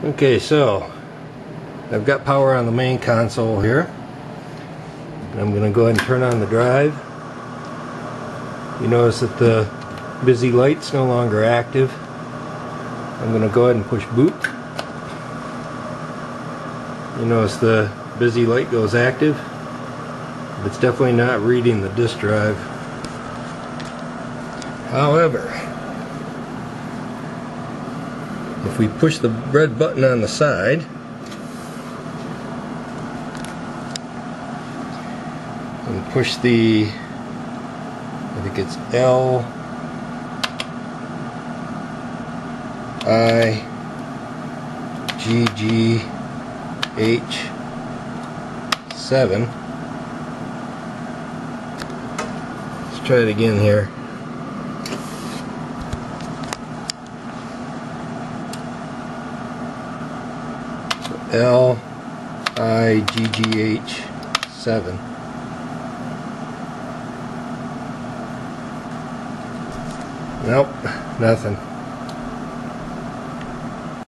Okay, so I've got power on the main console here. And I'm going to go ahead and turn on the drive. You notice that the busy light's no longer active. I'm going to go ahead and push boot. You notice the busy light goes active. It's definitely not reading the disk drive. However, if we push the red button on the side, and push the, I think it's L I G G H 7. Let's try it again here. So L I G G H 7. Nope, nothing.